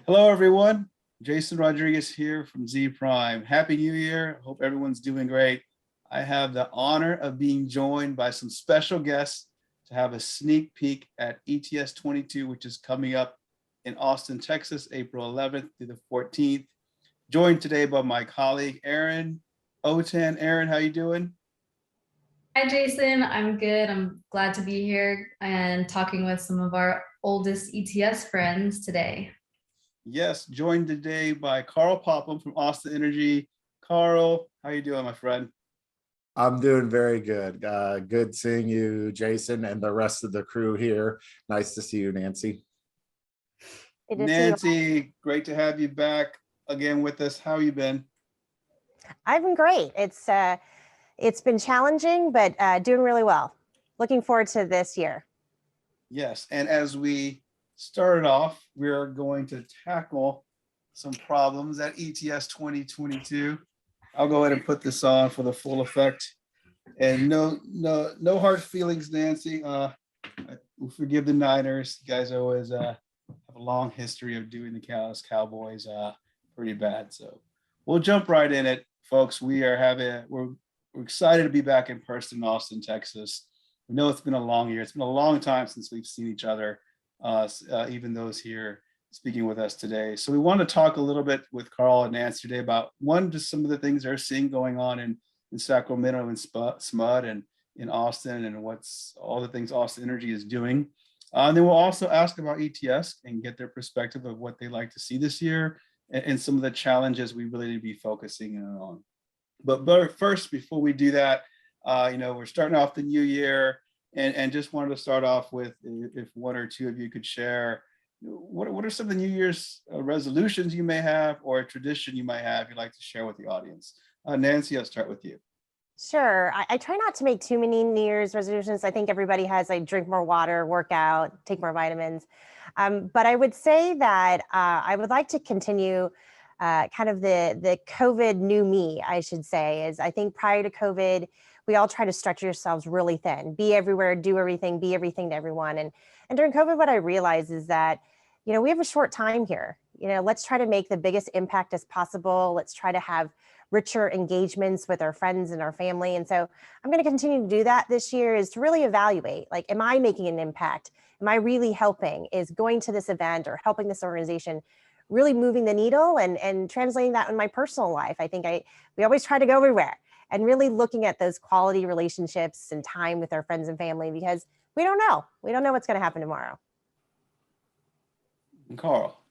Hello, everyone. Jason Rodriguez here from Zpryme. Happy New Year. Hope everyone's doing great. I have the honor of being joined by some special guests to have a sneak peek at ETS22, which is coming up in Austin, Texas, April 11th through the 14th. Joined today by my colleague, Erin. Autin. Erin, how you doing? Hi, Jason. I'm good. I'm glad to be here and talking with some of our oldest ETS friends today. Yes, joined today by Karl Popham from Austin Energy. Karl, how you doing, my friend? I'm doing very good. Good seeing you, Jason, and the rest of the crew here. Nice to see you, Nancy. Nancy, great to have you back again with us. How you been? I've been great. It's been challenging, but doing really well. Looking forward to this year. Yes, and as we started off, we're going to tackle some problems at ETS 2022. I'll go ahead and put this on for the full effect. And no hard feelings, Nancy. Forgive the Niners. You guys always have a long history of doing the Cowboys pretty bad. So we'll jump right in it, folks. We're excited to be back in person in Austin, Texas. We know it's been a long year. It's been a long time since we've seen each other, even those here speaking with us today. So we want to talk a little bit with Karl and Nancy today about just some of the things they're seeing going on in Sacramento and SMUD and in Austin, and what's all the things Austin Energy is doing. And then we'll also ask about ETS and get their perspective of what they like to see this year and some of the challenges we really need to be focusing on. But first, before we do that, we're starting off the new year, and just wanted to start off with, if one or two of you could share, what are some of the New Year's resolutions you may have, or a tradition you might have you'd like to share with the audience? Nancy, I'll start with you. Sure. I try not to make too many New Year's resolutions. I think everybody has like drink more water, work out, take more vitamins. But I would say that I would like to continue kind of the COVID new me, I should say. Is I think prior to COVID, we all try to stretch ourselves really thin, be everywhere, do everything, be everything to everyone. And during COVID, what I realized is that, we have a short time here. Let's try to make the biggest impact as possible. Let's try to have richer engagements with our friends and our family. And so I'm going to continue to do that this year, is to really evaluate, like, am I making an impact? Am I really helping? Is going to this event or helping this organization really moving the needle, and translating that in my personal life? I think we always try to go everywhere, and really looking at those quality relationships and time with our friends and family, because we don't know what's going to happen tomorrow. Karl.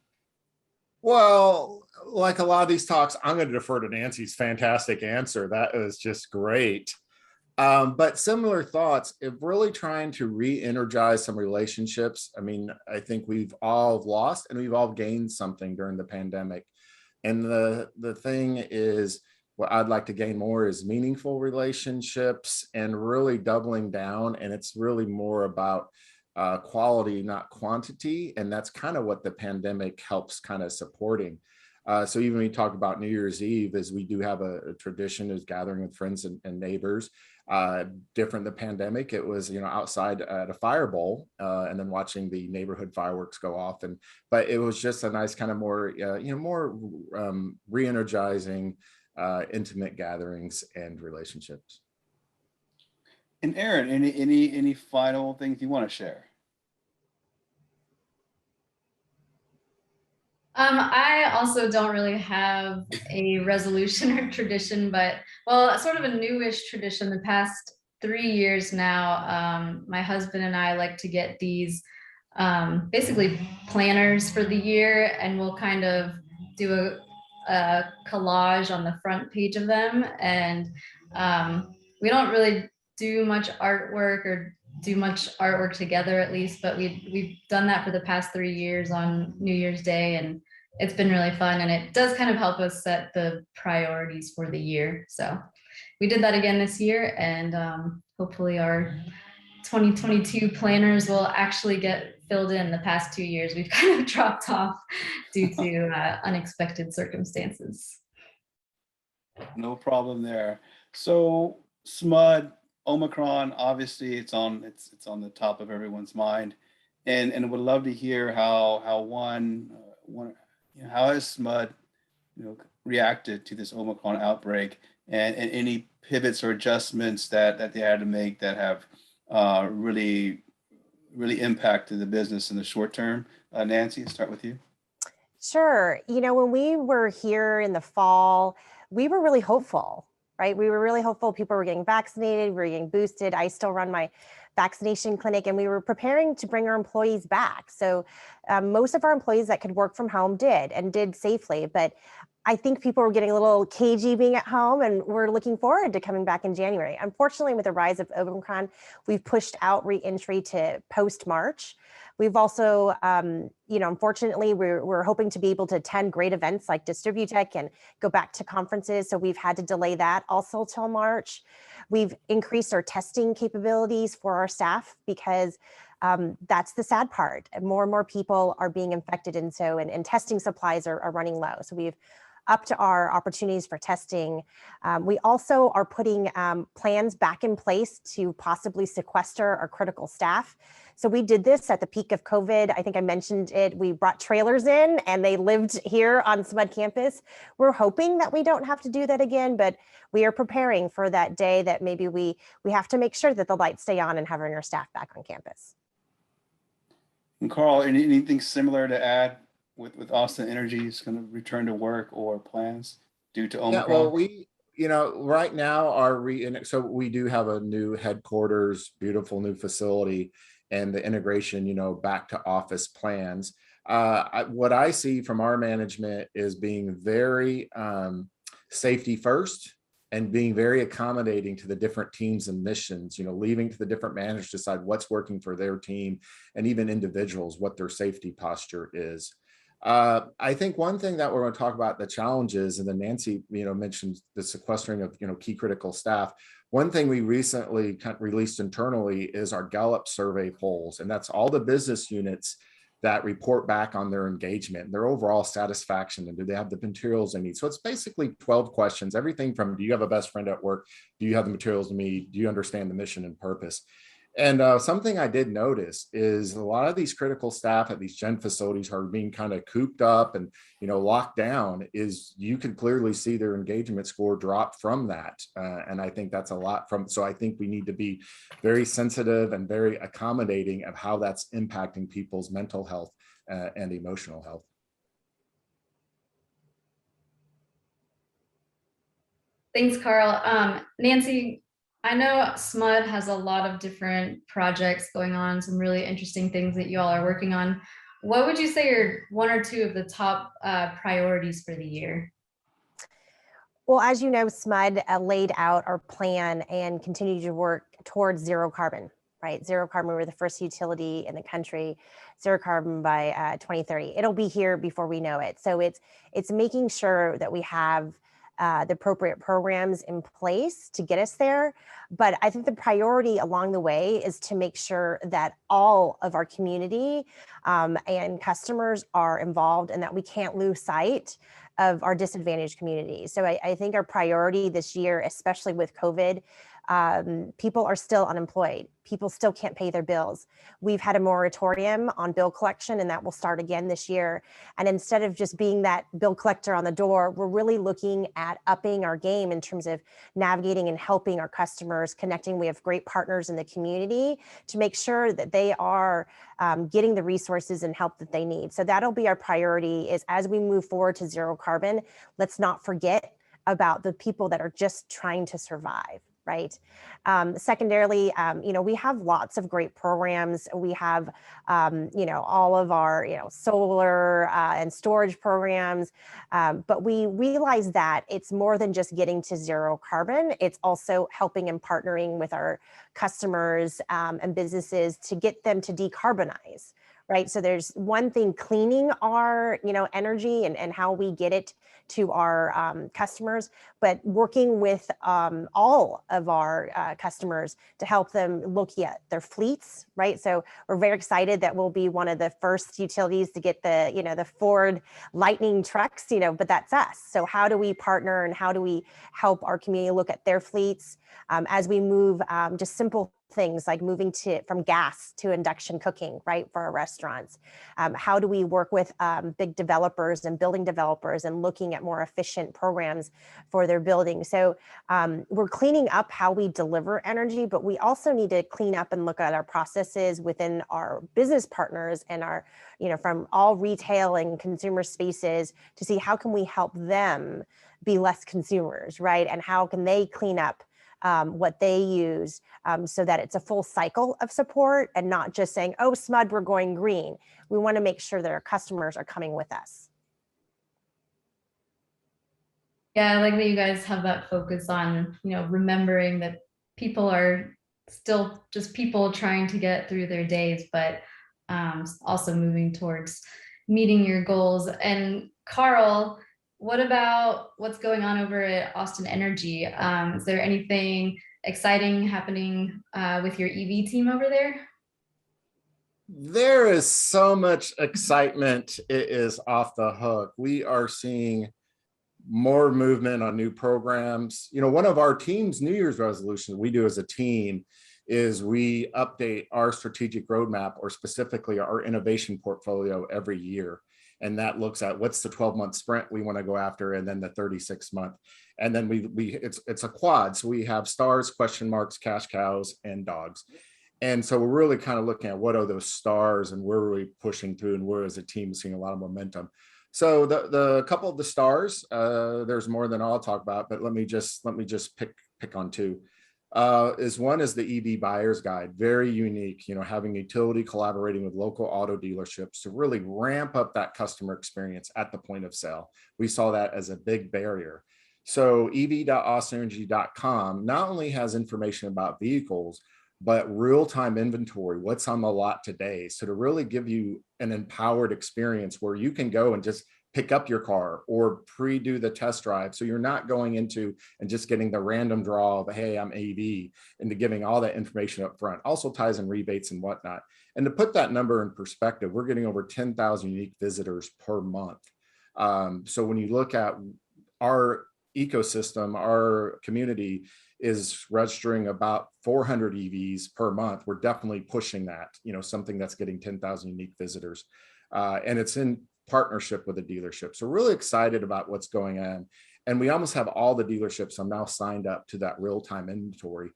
Well, like a lot of these talks, I'm going to defer to Nancy's fantastic answer. That was just great. But similar thoughts of really trying to re-energize some relationships. I mean, I think we've all lost and we've all gained something during the pandemic. And the thing is, what I'd like to gain more is meaningful relationships, and really doubling down. And it's really more about quality, not quantity. And that's kind of what the pandemic helps kind of supporting. So even when we talk about New Year's Eve, as we do have a tradition is gathering with friends and neighbors. Different the pandemic, it was outside at a fire bowl, and then watching the neighborhood fireworks go off. But it was just a nice kind of more more re-energizing intimate gatherings and relationships. And Erin, any final things you want to share? I also don't really have a resolution or tradition, but sort of a newish tradition. The past 3 years now, my husband and I like to get these basically planners for the year, and we'll kind of do a collage on the front page of them. And we don't really do much artwork or do much artwork together, at least, but we've done that for the past 3 years on New Year's Day, and it's been really fun, and it does kind of help us set the priorities for the year. So we did that again this year, and hopefully our 2022 planners will actually get filled in. The past 2 years we've kind of dropped off due to unexpected circumstances. No problem there. So SMUD, Omicron, obviously it's on the top of everyone's mind, and would love to hear how one how has SMUD, reacted to this Omicron outbreak, and any pivots or adjustments that they had to make that have really impacted the business in the short term? Nancy, start with you. Sure. When we were here in the fall, we were really hopeful, right? We were really hopeful people were getting vaccinated, we were getting boosted. I still run my vaccination clinic, and we were preparing to bring our employees back. So most of our employees that could work from home did safely. But I think people were getting a little cagey being at home, and we're looking forward to coming back in January. Unfortunately, with the rise of Omicron, we've pushed out re-entry to post-March. We've also, unfortunately, we're hoping to be able to attend great events like Distributech and go back to conferences. So we've had to delay that also till March. We've increased our testing capabilities for our staff because that's the sad part. More and more people are being infected, and testing supplies are running low. So we've upped our opportunities for testing. We also are putting plans back in place to possibly sequester our critical staff. So we did this at the peak of COVID. I think I mentioned it. We brought trailers in and they lived here on SMUD campus. We're hoping that we don't have to do that again, but we are preparing for that day that maybe we have to make sure that the lights stay on and having our staff back on campus. And Karl, anything similar to add with Austin Energy's kind of return to work or plans due to Omicron? Yeah, well, we, right now so we do have a new headquarters, beautiful new facility, and the integration, back to office plans. What I see from our management is being very safety first and being very accommodating to the different teams and missions, leaving to the different managers to decide what's working for their team, and even individuals, what their safety posture is. I think one thing that we're going to talk about, the challenges, and then Nancy, mentioned the sequestering of, key critical staff. One thing we recently released internally is our Gallup survey polls, and that's all the business units that report back on their engagement, their overall satisfaction, and do they have the materials they need. So it's basically 12 questions, everything from, do you have a best friend at work? Do you have the materials you need? Do you understand the mission and purpose? And something I did notice is a lot of these critical staff at these gen facilities are being kind of cooped up and, locked down. Is you can clearly see their engagement score drop from that. And I think that's a lot so I think we need to be very sensitive and very accommodating of how that's impacting people's mental health and emotional health. Thanks, Karl. Nancy, I know SMUD has a lot of different projects going on, some really interesting things that you all are working on. What would you say are one or two of the top priorities for the year? Well, as you know, SMUD laid out our plan and continue to work towards zero carbon, right? Zero carbon, we're the first utility in the country, zero carbon by 2030. It'll be here before we know it. So it's making sure that we have the appropriate programs in place to get us there. But I think the priority along the way is to make sure that all of our community and customers are involved, and that we can't lose sight of our disadvantaged communities. So I think our priority this year, especially with COVID, people are still unemployed. People still can't pay their bills. We've had a moratorium on bill collection, and that will start again this year. And instead of just being that bill collector on the door, we're really looking at upping our game in terms of navigating and helping our customers, connecting. We have great partners in the community to make sure that they are getting the resources and help that they need. So that'll be our priority, is as we move forward to zero carbon, let's not forget about the people that are just trying to survive. Right. Secondarily, we have lots of great programs. We have, all of our, solar and storage programs. But we realize that it's more than just getting to zero carbon. It's also helping and partnering with our customers and businesses to get them to decarbonize. Right. So there's one thing, cleaning our, energy and how we get it to our customers, but working with all of our customers to help them look at their fleets. Right. So we're very excited that we'll be one of the first utilities to get the, the Ford Lightning trucks, but that's us. So how do we partner and how do we help our community look at their fleets as we move just simple things like moving from gas to induction cooking, right, for our restaurants? How do we work with big developers and building developers and looking at more efficient programs for their building? So we're cleaning up how we deliver energy, but we also need to clean up and look at our processes within our business partners and our, from all retail and consumer spaces to see how can we help them be less consumers, right? And how can they clean up what they use so that it's a full cycle of support and not just saying, oh, SMUD, we're going green. We want to make sure that our customers are coming with us. Yeah, I like that you guys have that focus on, remembering that people are still just people trying to get through their days, but also moving towards meeting your goals. And Karl, what about what's going on over at Austin Energy? Is there anything exciting happening with your EV team over there? There is so much excitement. It is off the hook. We are seeing more movement on new programs. One of our team's New Year's resolutions we do as a team is we update our strategic roadmap, or specifically our innovation portfolio, every year. And that looks at what's the 12-month sprint we want to go after, and then the 36-month. And then it's a quad. So we have stars, question marks, cash cows, and dogs. And so we're really kind of looking at what are those stars and where are we pushing through, and where as a team seeing a lot of momentum. So the couple of the stars, there's more than I'll talk about, but let me just pick on two. One is the EV buyer's guide, very unique, having utility collaborating with local auto dealerships to really ramp up that customer experience at the point of sale. We saw that as a big barrier. So ev.austinenergy.com not only has information about vehicles, but real-time inventory, what's on the lot today. So to really give you an empowered experience where you can go and just pick up your car or pre-do the test drive. So you're not going into and just getting the random draw of, hey, I'm AV, into giving all that information up front. Also ties in rebates and whatnot. And to put that number in perspective, we're getting over 10,000 unique visitors per month. So when you look at our ecosystem, our community is registering about 400 EVs per month. We're definitely pushing that, something that's getting 10,000 unique visitors. And it's in partnership with the dealership. So really excited about what's going on. And we almost have all the dealerships. I'm now signed up to that real-time inventory.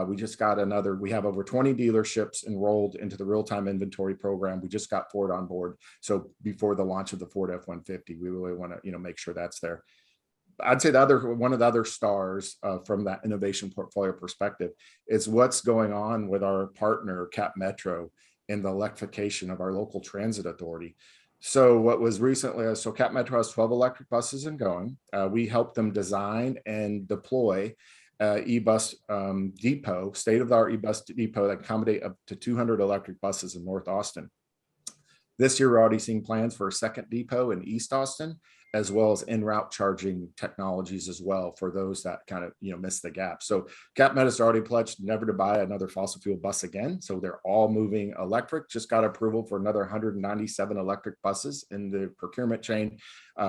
We just got we have over 20 dealerships enrolled into the real-time inventory program. We just got Ford on board. So before the launch of the Ford F-150, we really want to, make sure that's there. I'd say one of the other stars from that innovation portfolio perspective is what's going on with our partner Cap Metro in the electrification of our local transit authority. So what was recently, Cap Metro has 12 electric buses and going. We helped them design and deploy e-bus depot, state-of-the-art e-bus depot that accommodate up to 200 electric buses in North Austin. This year, we're already seeing plans for a second depot in East Austin, as well as en-route charging technologies as well for those that kind of, miss the gap. So Cap Met has already pledged never to buy another fossil fuel bus again. So they're all moving electric, just got approval for another 197 electric buses in the procurement chain.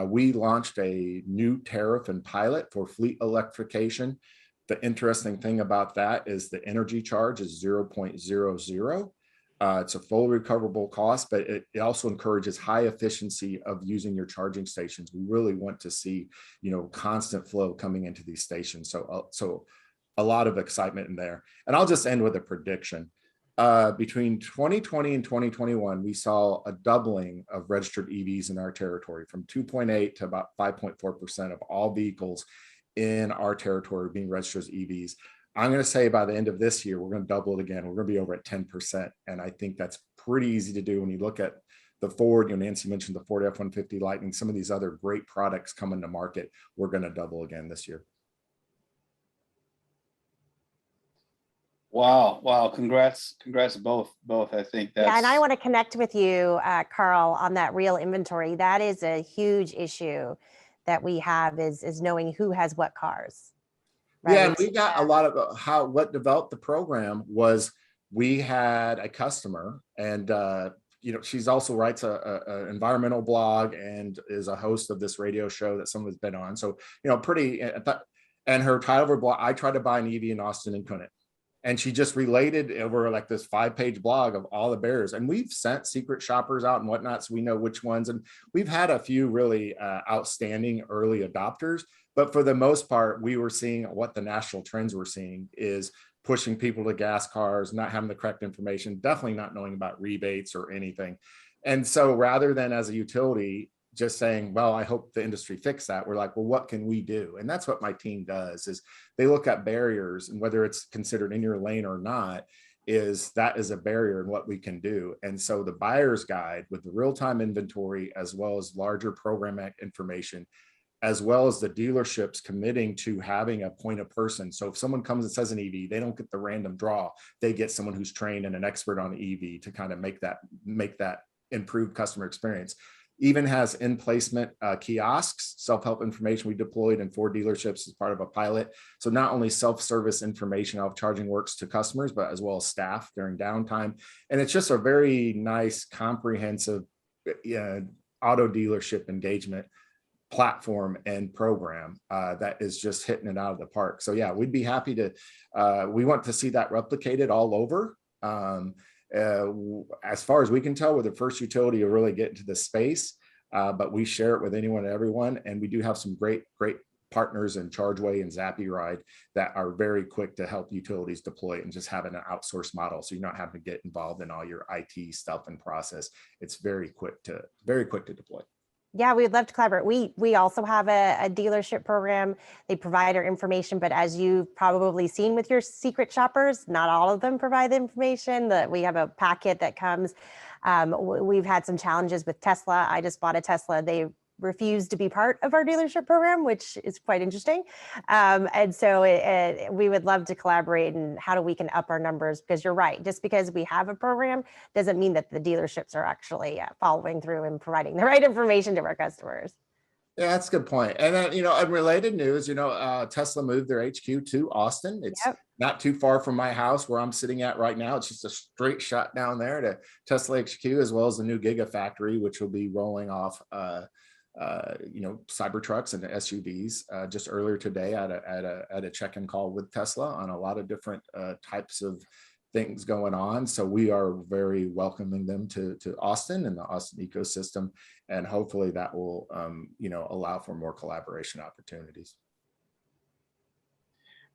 We launched a new tariff and pilot for fleet electrification. The interesting thing about that is the energy charge is 0.00. It's a full recoverable cost, but it also encourages high efficiency of using your charging stations. We really want to see, constant flow coming into these stations. So a lot of excitement in there. And I'll just end with a prediction. Between 2020 and 2021, we saw a doubling of registered EVs in our territory, from 2.8 to about 5.4% of all vehicles in our territory being registered as EVs. I'm going to say by the end of this year, we're going to double it again. We're going to be over at 10%. And I think that's pretty easy to do when you look at the Ford, Nancy mentioned the Ford F-150 Lightning, some of these other great products coming to market. We're going to double again this year. Wow. Congrats both. I think that's. Yeah, and I want to connect with you, Karl, on that real inventory. That is a huge issue that we have is knowing who has what cars. Right? Yeah, and we got a lot of what developed the program was we had a customer, and she's also writes a environmental blog and is a host of this radio show that someone's been on. So pretty, and her title of her blog, I tried to buy an EV in Austin and couldn't. And she just related over like this 5-page blog of all the barriers. And we've sent secret shoppers out and whatnot, so we know which ones. And we've had a few really outstanding early adopters. But for the most part, we were seeing what the national trends we're seeing is pushing people to gas cars, not having the correct information, definitely not knowing about rebates or anything. And so rather than as a utility, just saying, well, I hope the industry fix that, we're like, well, what can we do? And that's what my team does, is they look at barriers, and whether it's considered in your lane or not, is a barrier in what we can do. And so the buyer's guide with the real-time inventory, as well as larger program information, as well as the dealerships committing to having a point of person. So if someone comes and says an EV, they don't get the random draw. They get someone who's trained and an expert on EV to kind of make that improved customer experience. Even has in-placement kiosks, self-help information we deployed in 4 dealerships as part of a pilot. So not only self-service information how charging works to customers, but as well as staff during downtime. And it's just a very nice, comprehensive auto dealership engagement platform and program that is just hitting it out of the park. So yeah, we'd be happy to, we want to see that replicated all over. As far as we can tell, we're the first utility to really get into this space, but we share it with anyone and everyone. And we do have some great partners in ChargeWay and ZappyRide that are very quick to help utilities deploy it and just having an outsourced model. So you're not having to get involved in all your IT stuff and process. It's very quick to deploy. Yeah, we'd love to collaborate. We also have a dealership program. They provide our information, but as you've probably seen with your secret shoppers, not all of them provide the information. That we have a packet that comes. We've had some challenges with Tesla. I just bought a Tesla. They refused to be part of our dealership program, which is quite interesting. And so we would love to collaborate and how we can up our numbers, because you're right. Just because we have a program doesn't mean that the dealerships are actually following through and providing the right information to our customers. Yeah, that's a good point. And then, in related news, Tesla moved their HQ to Austin. It's not too far from my house where I'm sitting at right now. It's just a straight shot down there to Tesla HQ, as well as the new Gigafactory, which will be rolling off Cybertrucks and SUVs. Just earlier today, I had a check-in call with Tesla on a lot of different types of things going on. So we are very welcoming them to Austin and the Austin ecosystem, and hopefully that will allow for more collaboration opportunities.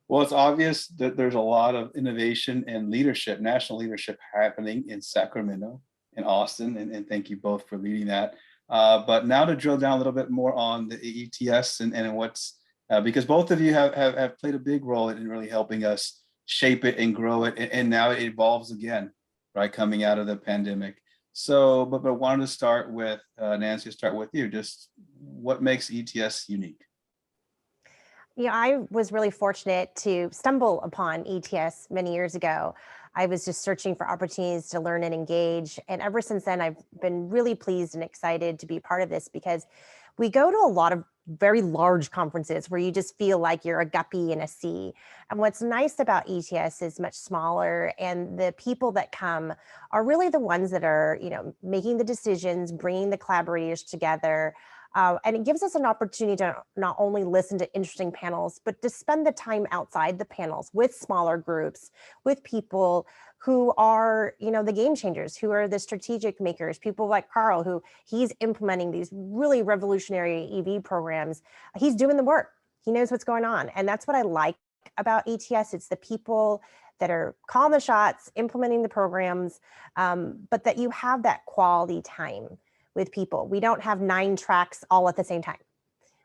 Well, it's obvious that there's a lot of innovation and leadership, national leadership happening in Sacramento and Austin, and thank you both for leading that. But now to drill down a little bit more on the ETS and what's, because both of you have played a big role in really helping us shape it and grow it, and now it evolves again, right, coming out of the pandemic. So, but wanted to start with Nancy, start with you. Just what makes ETS unique? I was really fortunate to stumble upon ETS many years ago. I was just searching for opportunities to learn and engage. And ever since then, I've been really pleased and excited to be part of this, because we go to a lot of very large conferences where you just feel like you're a guppy in a sea. And what's nice about ETS is much smaller, and the people that come are really the ones that are, making the decisions, bringing the collaborators together. And it gives us an opportunity to not only listen to interesting panels, but to spend the time outside the panels with smaller groups, with people who are, the game changers, who are the strategic makers, people like Karl, who he's implementing these really revolutionary EV programs. He's doing the work. He knows what's going on. And that's what I like about ETS. It's the people that are calling the shots, implementing the programs, but that you have that quality time with people. We don't have 9 tracks all at the same time.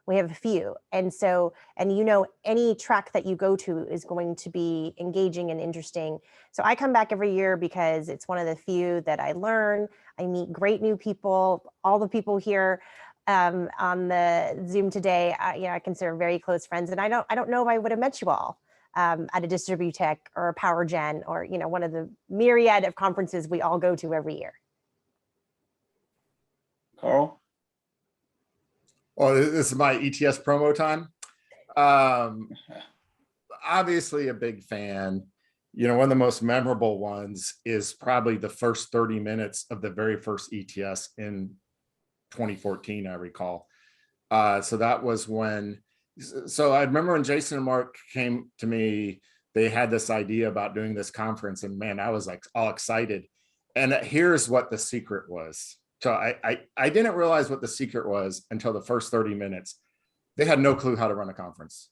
We have a few. And so, any track that you go to is going to be engaging and interesting. So I come back every year because it's one of the few that I learn. I meet great new people. All the people here on the Zoom today, I consider very close friends. And I don't know if I would have met you all at a Distributech or a Power Gen or, one of the myriad of conferences we all go to every year. Karl? Well, this is my ETS promo time. Obviously a big fan. One of the most memorable ones is probably the first 30 minutes of the very first ETS in 2014, I recall. So that was when, so I remember when Jason and Mark came to me they had this idea about doing this conference, and man, I was like all excited. And here's what the secret was. So I didn't realize what the secret was until the first 30 minutes. They had no clue how to run a conference.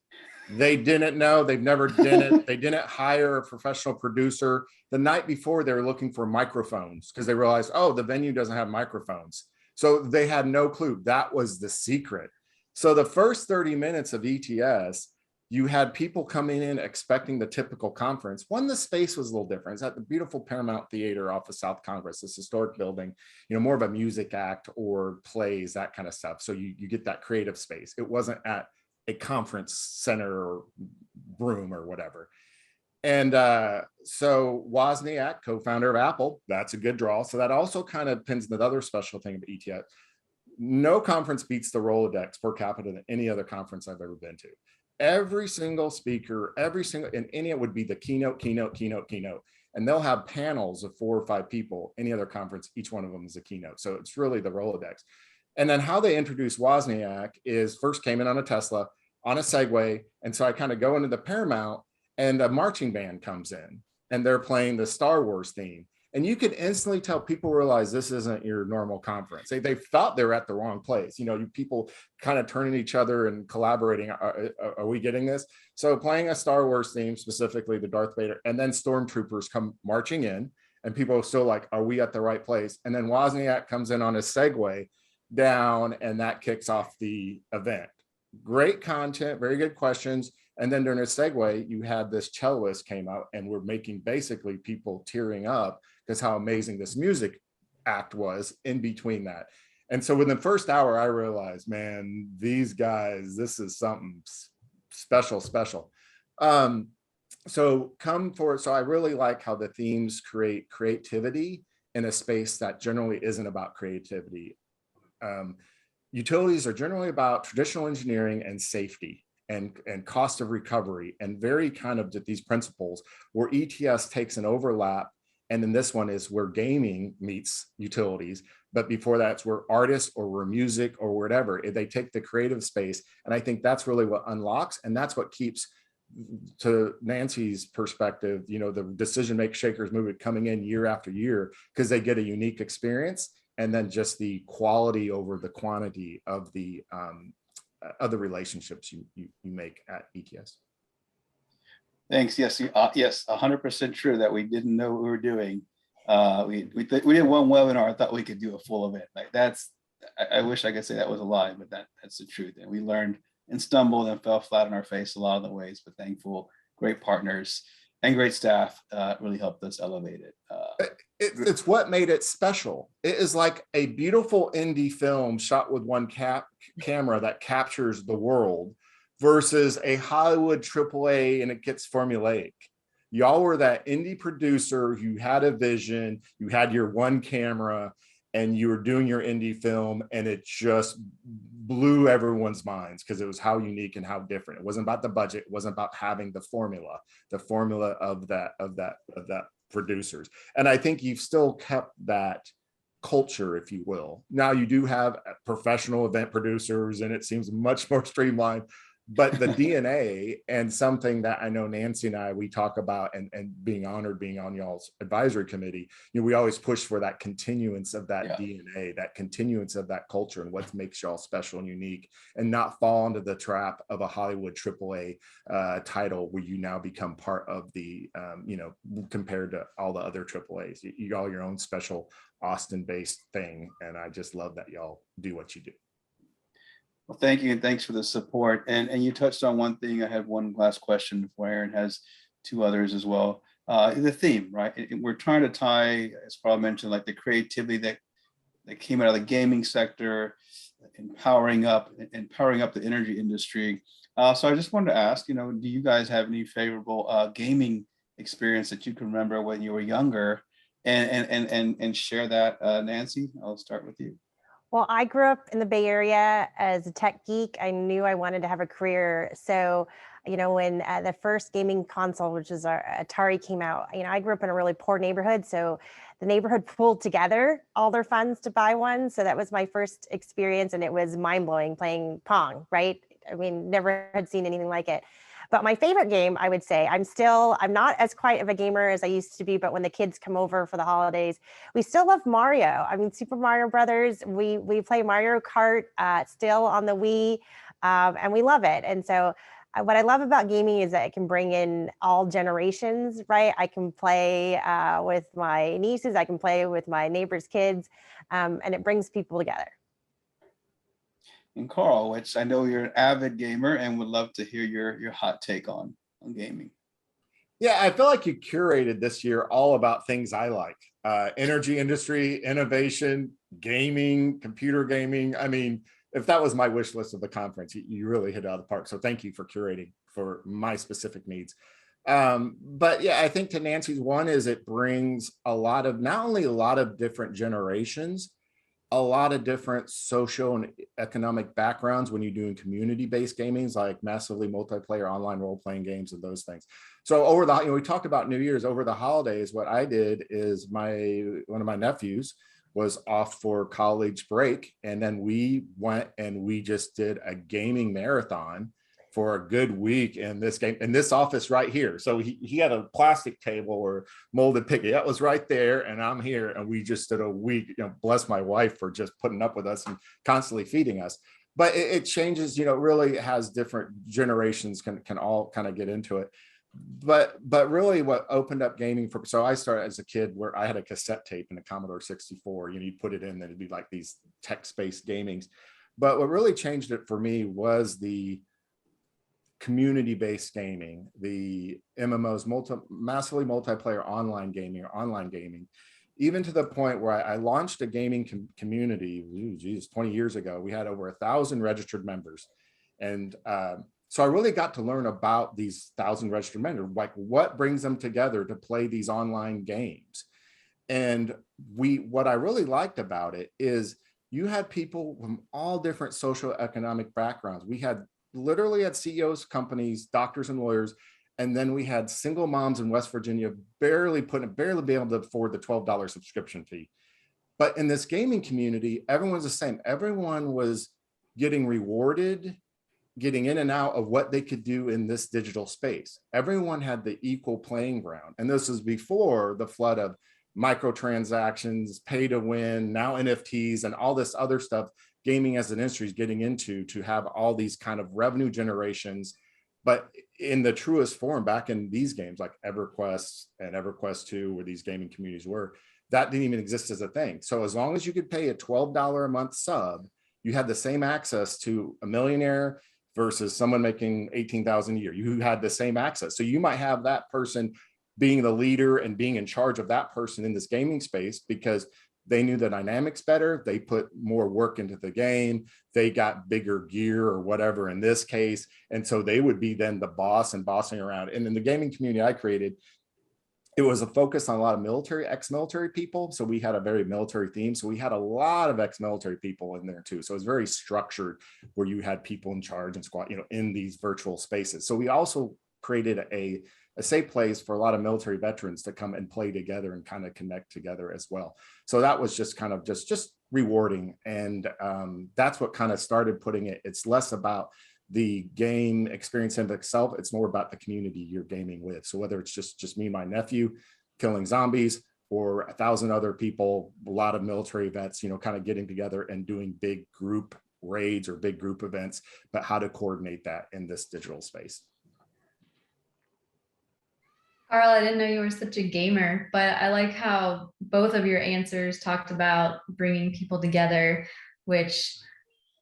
They didn't know, they've never done it. They didn't hire a professional producer. The night before, they were looking for microphones because they realized, oh, the venue doesn't have microphones. So they had no clue. That was the secret. So the first 30 minutes of ETS, you had people coming in expecting the typical conference. One, the space was a little different. It's at the beautiful Paramount Theater off of South Congress, this historic building, more of a music act or plays, that kind of stuff. So you get that creative space. It wasn't at a conference center or room or whatever. And so Wozniak, co-founder of Apple, that's a good draw. So that also kind of pins the other special thing about ETS. No conference beats the Rolodex per capita than any other conference I've ever been to. Every single speaker, and any, it would be the keynote. And they'll have panels of 4 or 5 people. Any other conference, each one of them is a keynote. So it's really the Rolodex. And then how they introduced Wozniak is first came in on a Tesla, on a Segway. And so I kind of go into the Paramount and a marching band comes in and they're playing the Star Wars theme. And you could instantly tell people realize this isn't your normal conference. They thought they were at the wrong place. You people kind of turning to each other and collaborating. Are we getting this? So playing a Star Wars theme, specifically the Darth Vader, and then stormtroopers come marching in and people are still like, are we at the right place? And then Wozniak comes in on his Segway down and that kicks off the event. Great content, very good questions. And then during a Segway, you had this celloist came out and we're making basically people tearing up because how amazing this music act was in between that. And so within the first hour, I realized, man, these guys, this is something special. So come forward. So I really like how the themes create creativity in a space that generally isn't about creativity. Utilities are generally about traditional engineering and safety and cost of recovery and very kind of these principles where ETS takes an overlap. And then this one is where gaming meets utilities. But before that, it's where artists or where music or whatever, they take the creative space. And I think that's really what unlocks. And that's what keeps, to Nancy's perspective, the decision makers movement coming in year after year because they get a unique experience. And then just the quality over the quantity of the other relationships you make at ETS. Thanks. Yes, yes, 100% true that we didn't know what we were doing. We did one webinar. I thought we could do a full event. Like that's, I wish I could say that was a lie, but that's the truth. And we learned and stumbled and fell flat on our face a lot of the ways, but thankful, great partners and great staff really helped us elevate it. It's what made it special. It is like a beautiful indie film shot with one camera that captures the world versus a Hollywood AAA and it gets formulaic. Y'all were that indie producer who had a vision, you had your one camera and you were doing your indie film and it just blew everyone's minds because it was how unique and how different. It wasn't about the budget, it wasn't about having the formula of that producers. And I think you've still kept that culture, if you will. Now you do have professional event producers and it seems much more streamlined, but the DNA and something that I know Nancy and we talk about and being honored being on y'all's advisory committee, we always push for that continuance of that DNA, that continuance of that culture and what makes y'all special and unique and not fall into the trap of a Hollywood AAA title where you now become part of the, compared to all the other AAAs. You all your own special Austin-based thing. And I just love that y'all do what you do. Well, thank you, and thanks for the support. And you touched on one thing. I have one last question before Erin has 2 others as well. The theme, right? We're trying to tie, as Karl mentioned, like the creativity that came out of the gaming sector, empowering up the energy industry. So I just wanted to ask, do you guys have any favorable gaming experience that you can remember when you were younger, and share that, Nancy? I'll start with you. Well, I grew up in the Bay Area as a tech geek. I knew I wanted to have a career. So, when the first gaming console, which is our Atari, came out, I grew up in a really poor neighborhood. So the neighborhood pulled together all their funds to buy one. So that was my first experience. And it was mind blowing playing Pong, right? I mean, never had seen anything like it. But my favorite game, I would say, I'm not as quite of a gamer as I used to be, but when the kids come over for the holidays, we still love Mario. I mean, Super Mario Brothers, we play Mario Kart still on the Wii, and we love it. And so what I love about gaming is that it can bring in all generations, right? I can play with my nieces, I can play with my neighbors' kids, and it brings people together. And Karl, which I know you're an avid gamer and would love to hear your hot take on gaming. Yeah, I feel like you curated this year all about things I like. Energy industry, innovation, gaming, computer gaming. I mean, if that was my wish list of the conference, you really hit it out of the park. So thank you for curating for my specific needs. But yeah, I think to Nancy's one is it brings a lot of, not only a lot of different generations, a lot of different social and economic backgrounds when you're doing community-based gamings like massively multiplayer online role-playing games and those things. So over the, we talked about New Year's, over the holidays, what I did is one of my nephews was off for college break. And then we went and we just did a gaming marathon for a good week in this office right here. So he had a plastic table or molded picket. That was right there. And I'm here. And we just did a week, bless my wife for just putting up with us and constantly feeding us. But it changes, really has different generations can all kind of get into it. But really what opened up gaming so I started as a kid where I had a cassette tape in a Commodore 64, you put it in, then it'd be like these text-based gamings. But what really changed it for me was the community-based gaming, the MMOs, massively multiplayer online gaming, even to the point where I launched a gaming community, 20 years ago. We had over 1,000 registered members. And so I really got to learn about these 1,000 registered members, like what brings them together to play these online games. And what I really liked about it is you had people from all different social economic backgrounds. We literally had CEOs, companies, doctors and lawyers, and then we had single moms in West Virginia barely being able to afford the $12 subscription fee. But in this gaming community, everyone's the same. Everyone was getting rewarded, getting in and out of what they could do in this digital space. Everyone had the equal playing ground. And this is before the flood of microtransactions, pay to win, now NFTs and all this other stuff gaming as an industry is getting into, to have all these kind of revenue generations, but in the truest form back in these games like EverQuest and EverQuest 2, where these gaming communities were, that didn't even exist as a thing. So as long as you could pay a $12 a month sub, you had the same access to a millionaire versus someone making 18,000 a year. You had the same access. So you might have that person being the leader and being in charge of that person in this gaming space because they knew the dynamics better. They put more work into the game. They got bigger gear or whatever in this case. And so they would be then the boss and bossing around. And in the gaming community I created, it was a focus on a lot of ex-military people. So we had a very military theme. So we had a lot of ex-military people in there too. So it was very structured where you had people in charge and squad, in these virtual spaces. So we also created a safe place for a lot of military veterans to come and play together and kind of connect together as well. So that was just kind of just rewarding. And that's what kind of started putting it. It's less about the game experience in itself. It's more about the community you're gaming with. So whether it's just me and my nephew killing zombies or 1,000 other people, a lot of military vets, kind of getting together and doing big group raids or big group events, but how to coordinate that in this digital space. Karl, I didn't know you were such a gamer, but I like how both of your answers talked about bringing people together, which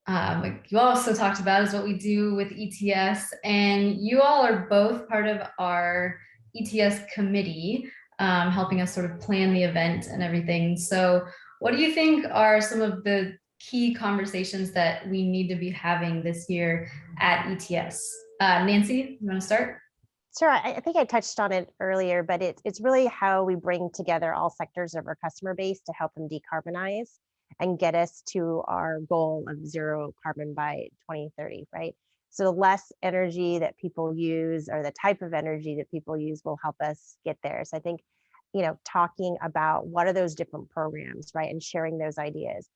like you also talked about is what we do with ETS. And you all are both part of our ETS committee, helping us sort of plan the event and everything. So what do you think are some of the key conversations that we need to be having this year at ETS? Nancy, you want to start? Sure, I think I touched on it earlier, but it's really how we bring together all sectors of our customer base to help them decarbonize and get us to our goal of zero carbon by 2030, right? So the less energy that people use or the type of energy that people use will help us get there. So I think, talking about what are those different programs, right? And sharing those ideas.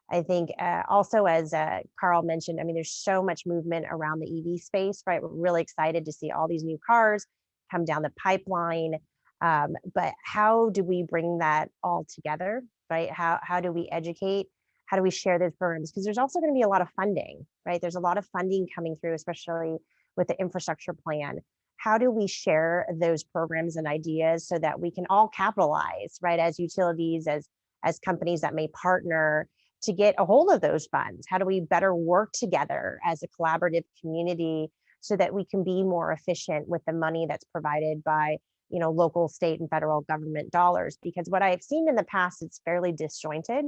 I think also, as Karl mentioned, I mean, there's so much movement around the EV space, right? We're really excited to see all these new cars come down the pipeline. But how do we bring that all together, right? How do we educate? How do we share those programs? Because there's also going to be a lot of funding, right? There's a lot of funding coming through, especially with the infrastructure plan. How do we share those programs and ideas so that we can all capitalize, right? As utilities, as companies that may partner to get a hold of those funds? How do we better work together as a collaborative community so that we can be more efficient with the money that's provided by, you know, local, state, and federal government dollars? Because what I've seen in the past, it's fairly disjointed,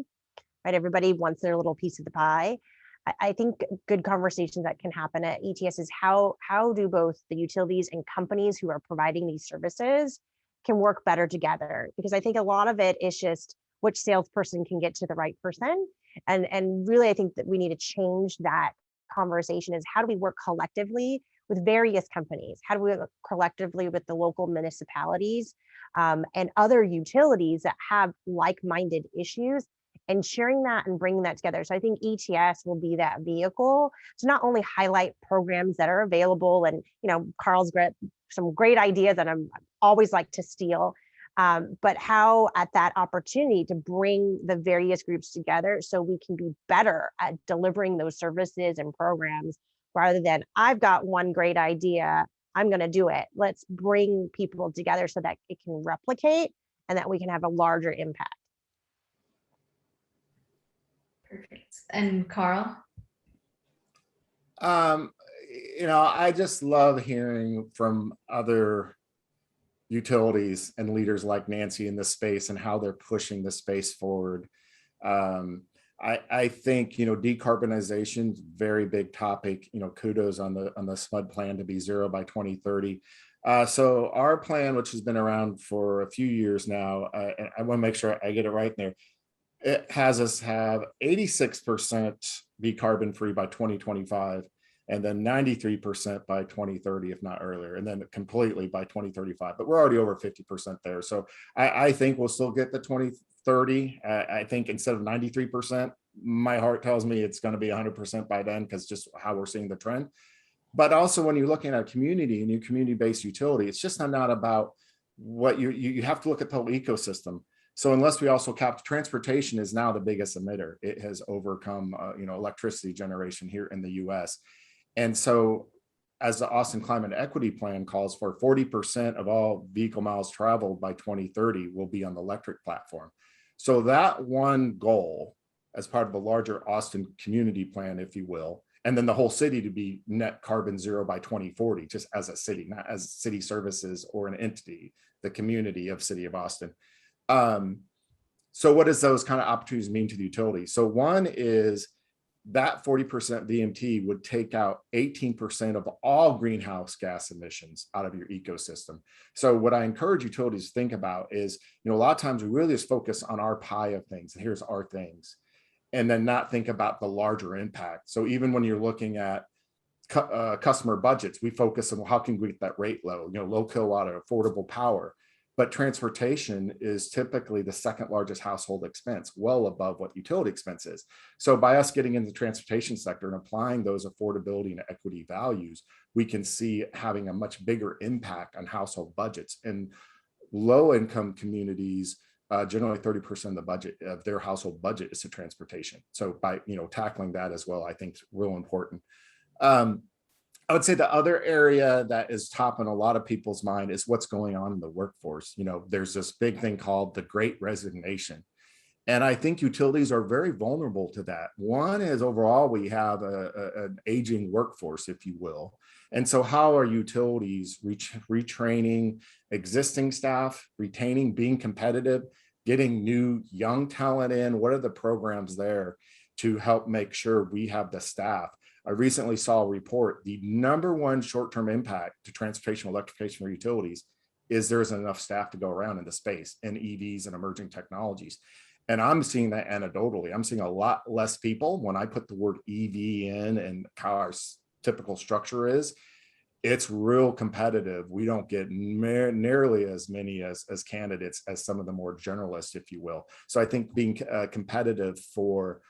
right? Everybody wants their little piece of the pie. I think good conversations that can happen at ETS is how do both the utilities and companies who are providing these services can work better together? Because I think a lot of it is just which salesperson can get to the right person. And really, I think that we need to change that conversation is how do we work collectively with various companies? How do we work collectively with the local municipalities and other utilities that have like-minded issues, and sharing that and bringing that together? So I think ETS will be that vehicle to not only highlight programs that are available, and, you know, Karl's got some great ideas that I'm always like to steal, but how at that opportunity to bring the various groups together so we can be better at delivering those services and programs rather than I've got one great idea, I'm going to do it. Let's bring people together so that it can replicate and that we can have a larger impact. Perfect. And Karl? You know, I just love hearing from other utilities and leaders like Nancy in this space and how they're pushing the space forward. I think, you know, decarbonization is a very big topic. You know, kudos on the SMUD plan to be zero by 2030. So our plan, which has been around for a few years now, and I want to make sure I get it right in there. It has us have 86% be carbon free by 2025, and then 93% by 2030, if not earlier, and then completely by 2035. But we're already over 50% there. So I think we'll still get the 2030. I think instead of 93%, my heart tells me it's going to be 100% by then, because just how we're seeing the trend. But also when you're looking at a community and your community-based utility, it's just not about what you have to look at the whole ecosystem. So unless we also capture, transportation is now the biggest emitter. It has overcome, you know, electricity generation here in the US. And so as the Austin Climate Equity Plan calls for, 40% of all vehicle miles traveled by 2030 will be on the electric platform. So that one goal as part of a larger Austin community plan, if you will, and then the whole city to be net carbon zero by 2040, just as a city, not as city services or an entity, the community of City of Austin. So what does those kind of opportunities mean to the utility? So one is that 40% VMT would take out 18% of all greenhouse gas emissions out of your ecosystem. So what I encourage utilities to think about is, you know, a lot of times we really just focus on our pie of things, and here's our things, and then not think about the larger impact. So even when you're looking at customer budgets, we focus on, well, how can we get that rate low, you know, low kilowatt or affordable power. But transportation is typically the second largest household expense, well above what utility expense is. So by us getting into the transportation sector and applying those affordability and equity values, we can see having a much bigger impact on household budgets. And low income communities, generally 30% of the budget of their household budget is to transportation. So by, you know, tackling that as well, I think is real important. I would say the other area that is top in a lot of people's mind is what's going on in the workforce. You know, there's this big thing called the Great Resignation. And I think utilities are very vulnerable to that. One is overall, we have an aging workforce, if you will. And so how are utilities retraining existing staff, retaining, being competitive, getting new young talent in? What are the programs there to help make sure we have the staff? I recently saw a report, the #1 short-term impact to transportation electrification for utilities is there isn't enough staff to go around in the space in EVs and emerging technologies. And I'm seeing that anecdotally. I'm seeing a lot less people when I put the word EV in and how our typical structure is. It's real competitive. We don't get nearly as many as candidates as some of the more generalists, if you will. So I think being competitive for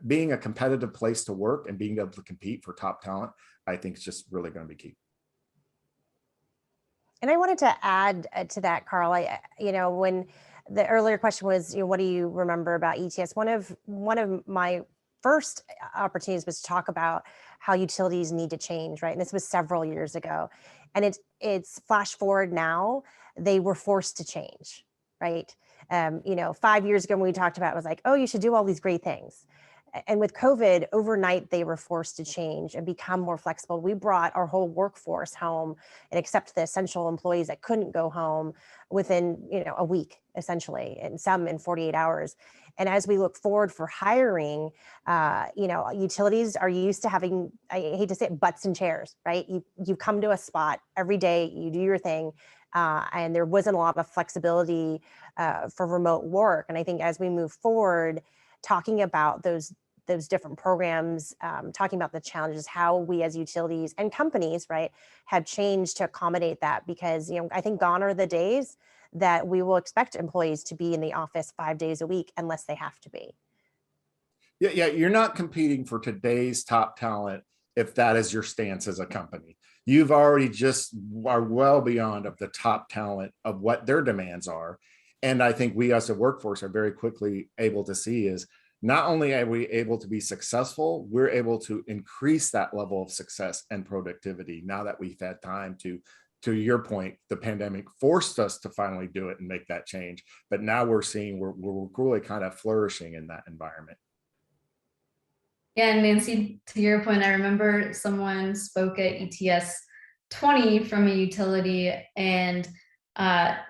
being a competitive place to work and being able to compete for top talent, I think is just really going to be key. And I wanted to add to that, Karl. When the earlier question was, what do you remember about ETS? One of my first opportunities was to talk about how utilities need to change, right? And this was several years ago. And it's flash forward now, they were forced to change, right? 5 years ago when we talked about it, was like, oh, you should do all these great things. And with COVID, overnight, they were forced to change and become more flexible. We brought our whole workforce home, and except the essential employees that couldn't go home within a week, essentially, and some in 48 hours. And as we look forward for hiring, utilities are used to having, I hate to say it, butts and chairs, right? You come to a spot every day, you do your thing, and there wasn't a lot of flexibility for remote work. And I think as we move forward, talking about those different programs, talking about the challenges, how we as utilities and companies, right, have changed to accommodate that, because I think gone are the days that we will expect employees to be in the office 5 days a week unless they have to be. Yeah, you're not competing for today's top talent if that is your stance as a company. You've already just are well beyond of the top talent of what their demands are. And I think we as a workforce are very quickly able to see is not only are we able to be successful, we're able to increase that level of success and productivity now that we've had time to your point, the pandemic forced us to finally do it and make that change. But now we're seeing we're really kind of flourishing in that environment. Yeah, and Nancy, to your point, I remember someone spoke at ETS20 from a utility, and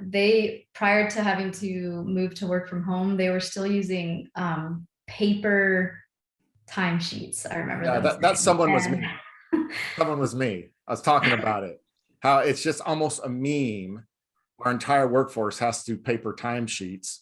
they, prior to having to move to work from home, they were still using paper timesheets. I remember that someone was me. Someone was me. I was talking about it. How it's just almost a meme. Our entire workforce has to do paper timesheets.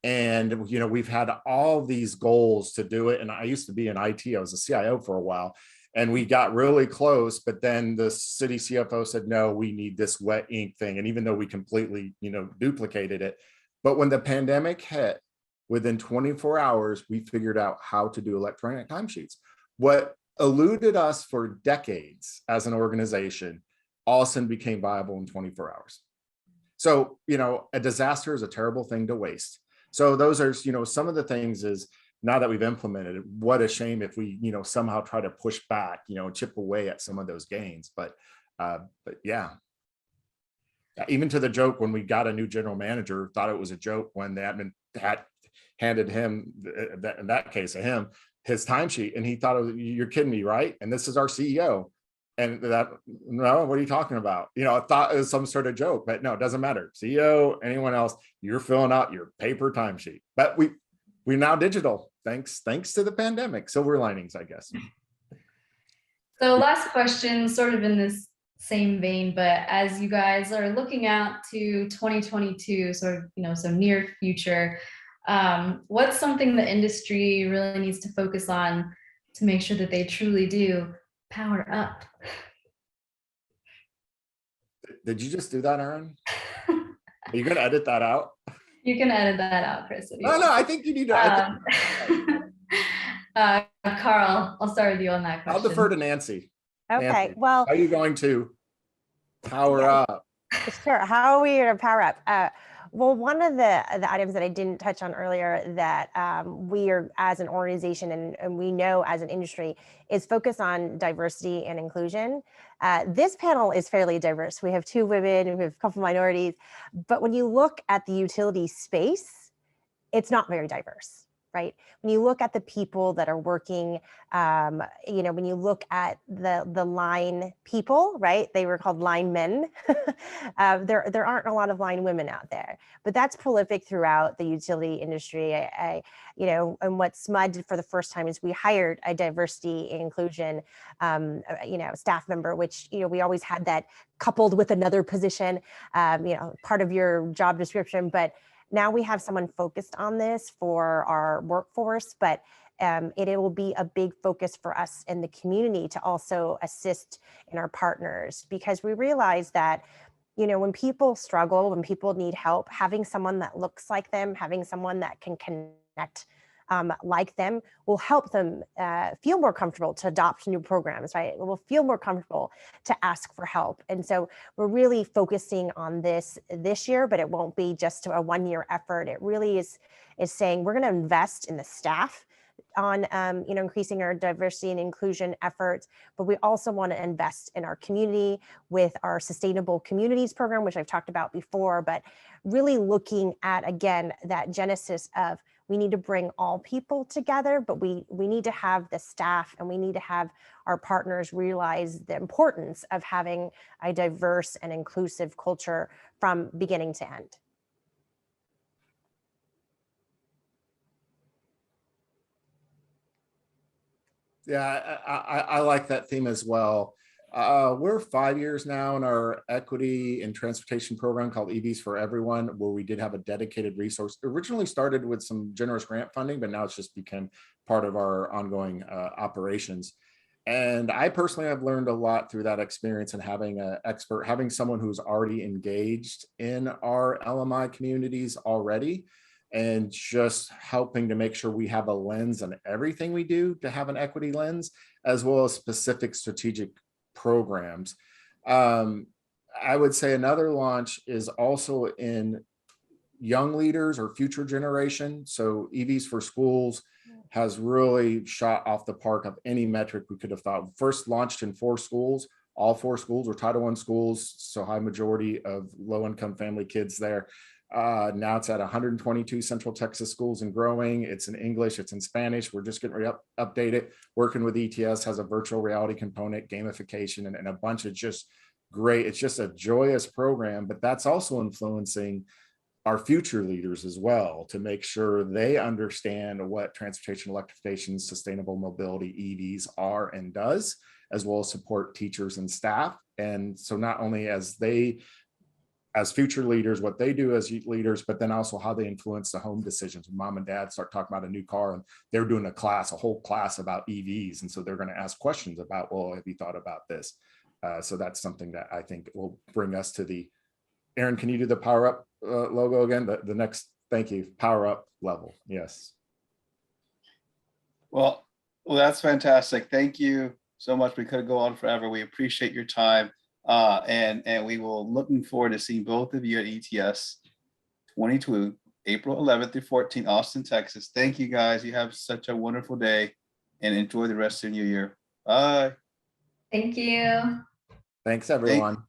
And, we've had all these goals to do it. And I used to be in IT. I was a CIO for a while, and we got really close. But then the city CFO said, no, we need this wet ink thing. And even though we completely, duplicated it. But when the pandemic hit, within 24 hours, we figured out how to do electronic timesheets. What eluded us for decades as an organization, all of a sudden became viable in 24 hours. So, a disaster is a terrible thing to waste. So those are, some of the things is now that we've implemented it, what a shame if we, somehow try to push back, chip away at some of those gains. But yeah, even to the joke when we got a new general manager, thought it was a joke when the admin had handed him, in that case of him, his timesheet, and he thought, you're kidding me, right? And this is our CEO. And no, what are you talking about? I thought it was some sort of joke, but no, it doesn't matter. CEO, anyone else, you're filling out your paper timesheet. But we're now digital, thanks to the pandemic. Silver linings, I guess. So last question, sort of in this same vein, but as you guys are looking out to 2022, sort of, so near future, what's something the industry really needs to focus on to make sure that they truly do power up? Did you just do that, Erin? Are you going to edit that out? You can edit that out, Chris. No, I think you need to. Karl, I'll start with you on that question. I'll defer to Nancy. Okay, Nancy, well, how are you going to power up? Sure. How are we going to power up? Well, one of the items that I didn't touch on earlier that we are as an organization and we know as an industry is focus on diversity and inclusion. This panel is fairly diverse. We have 2 women, we have a couple minorities, but when you look at the utility space, it's not very diverse. Right? When you look at the people that are working, when you look at the line people, right? They were called line men. There aren't a lot of line women out there, but that's prolific throughout the utility industry. And what SMUD did for the first time is we hired a diversity and inclusion, staff member, which, we always had that coupled with another position, part of your job description, but now we have someone focused on this for our workforce, but it will be a big focus for us in the community to also assist in our partners, because we realize that, when people struggle, when people need help, having someone that looks like them, having someone that can connect like them will help them feel more comfortable to adopt new programs, right? It will feel more comfortable to ask for help. And so we're really focusing on this year, but it won't be just a one-year effort. It really is saying we're going to invest in the staff on increasing our diversity and inclusion efforts, but we also want to invest in our community with our Sustainable Communities program, which I've talked about before, but really looking at, again, that genesis of we need to bring all people together, but we need to have the staff and we need to have our partners realize the importance of having a diverse and inclusive culture from beginning to end. Yeah, I like that theme as well. We're 5 years now in our equity and transportation program called EVs for Everyone, where we did have a dedicated resource. Originally started with some generous grant funding, but now it's just become part of our ongoing operations. And I personally have learned a lot through that experience and having an expert, having someone who's already engaged in our LMI communities already, and just helping to make sure we have a lens on everything we do to have an equity lens, as well as specific strategic programs. I would say another launch is also in young leaders or future generation. So EVs for Schools has really shot off the park of any metric we could have thought. First launched in 4 schools. All 4 schools were Title I schools, so high majority of low-income family kids there. Now it's at 122 Central Texas schools and growing. It's in English, it's in Spanish. We're just getting ready to update it. Working with ETS has a virtual reality component, gamification, and a bunch of just great. It's just a joyous program, but that's also influencing our future leaders as well to make sure they understand what transportation, electrification, sustainable mobility, EVs are and does, as well as support teachers and staff. And so not only as future leaders, what they do as leaders, but then also how they influence the home decisions. When mom and dad start talking about a new car and they're doing a whole class about EVs. And so they're going to ask questions about, well, have you thought about this? So that's something that I think will bring us to the, Erin, can you do the power up logo again? The next, thank you, power up level. Yes. Well, that's fantastic. Thank you so much. We could go on forever. We appreciate your time. And we will looking forward to seeing both of you at ETS 22, April 11th through 14th, Austin, Texas. Thank you guys. You have such a wonderful day and enjoy the rest of your year. Bye. Thank you. Thanks everyone.